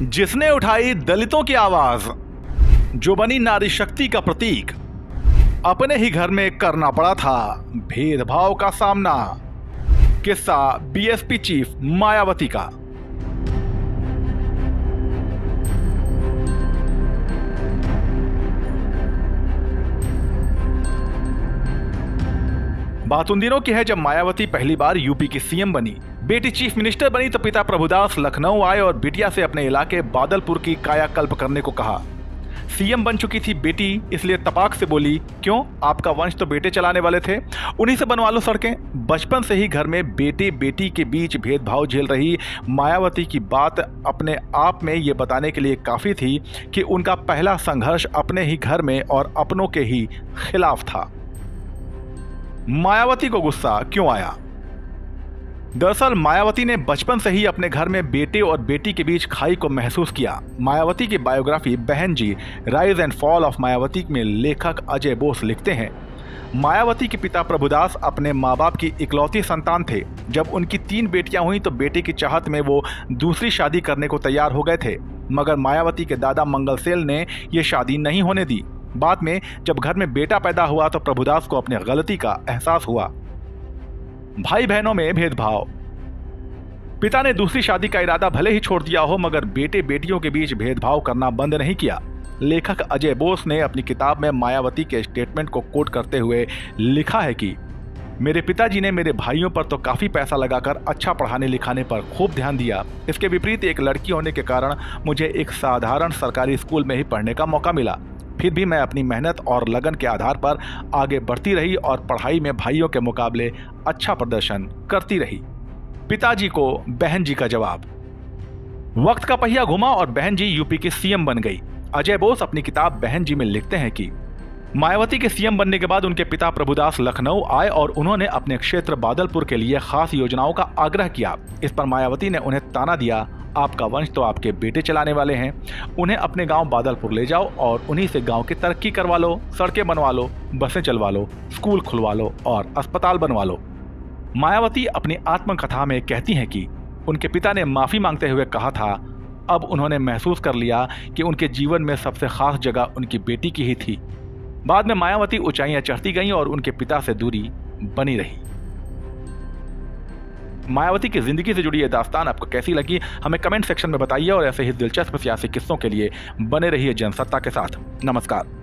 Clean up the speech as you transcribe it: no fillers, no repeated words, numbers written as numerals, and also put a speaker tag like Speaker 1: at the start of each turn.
Speaker 1: जिसने उठाई दलितों की आवाज, जो बनी नारी शक्ति का प्रतीक, अपने ही घर में करना पड़ा था भेदभाव का सामना। किस्सा बीएसपी चीफ मायावती का। बात उन दिनों की है जब मायावती पहली बार यूपी की सीएम बनी। बेटी चीफ मिनिस्टर बनी तो पिता प्रभुदास लखनऊ आए और बिटिया से अपने इलाके बादलपुर की कायाकल्प करने को कहा। सीएम बन चुकी थी बेटी, इसलिए तपाक से बोली, क्यों, आपका वंश तो बेटे चलाने वाले थे, उन्हीं से बनवा लो सड़कें। बचपन से ही घर में बेटे बेटी के बीच भेदभाव झेल रही मायावती की बात अपने आप में ये बताने के लिए काफ़ी थी कि उनका पहला संघर्ष अपने ही घर में और अपनों के ही खिलाफ था। मायावती को गुस्सा क्यों आया? दरअसल मायावती ने बचपन से ही अपने घर में बेटे और बेटी के बीच खाई को महसूस किया। मायावती की biography Behen ji rise and fall of Mayawati में लेखक अजय बोस लिखते हैं, मायावती के पिता प्रभुदास अपने माँ बाप की इकलौती संतान थे। जब उनकी 3 बेटियां हुई तो बेटे की चाहत में वो दूसरी शादी करने को तैयार हो गए थे, मगर मायावती के दादा मंगलसेन ने ये शादी नहीं होने दी। बाद में जब घर में बेटा पैदा हुआ तो प्रभुदास को अपनी गलती का एहसास हुआ। भाई बहनों में भेदभाव। पिता ने दूसरी शादी का इरादा भले ही छोड़ दिया हो, मगर बेटे बेटियों के बीच भेदभाव करना बंद नहीं किया। लेखक अजय बोस ने अपनी किताब में मायावती के स्टेटमेंट को कोट करते हुए लिखा है कि मेरे पिताजी ने मेरे भाइयों पर तो काफ़ी पैसा लगाकर अच्छा पढ़ाने लिखाने पर खूब ध्यान दिया। इसके विपरीत एक लड़की होने के कारण मुझे एक साधारण सरकारी स्कूल में ही पढ़ने का मौका मिला। फिर भी मैं अपनी मेहनत और लगन के आधार पर आगे बढ़ती रही और पढ़ाई में भाइयों के मुकाबले अच्छा प्रदर्शन करती रही। पिताजी को बहन जी का जवाब। वक्त का पहिया घुमा और बहन जी यूपी की सीएम बन गई। अजय बोस अपनी किताब बहन जी में लिखते हैं कि मायावती के सीएम बनने के बाद उनके पिता प्रभुदास लखनऊ आए और उन्होंने अपने क्षेत्र बादलपुर के लिए खास योजनाओं का आग्रह किया। इस पर मायावती ने उन्हें ताना दिया, आपका वंश तो आपके बेटे चलाने वाले हैं, उन्हें अपने गांव बादलपुर ले जाओ और उन्हीं से गांव की तरक्की करवा लो, सड़कें बनवा लो, बसें चलवा लो, स्कूल खुलवा लो और अस्पताल बनवा लो। मायावती अपनी आत्मकथा में कहती हैं कि उनके पिता ने माफ़ी मांगते हुए कहा था, अब उन्होंने महसूस कर लिया कि उनके जीवन में सबसे खास जगह उनकी बेटी की ही थी। बाद में मायावती ऊंचाइयां चढ़ती गईं और उनके पिता से दूरी बनी रही। मायावती की जिंदगी से जुड़ी ये दास्तान आपको कैसी लगी, हमें कमेंट सेक्शन में बताइए और ऐसे ही दिलचस्प सियासी किस्सों के लिए बने रहिए जनसत्ता के साथ। नमस्कार।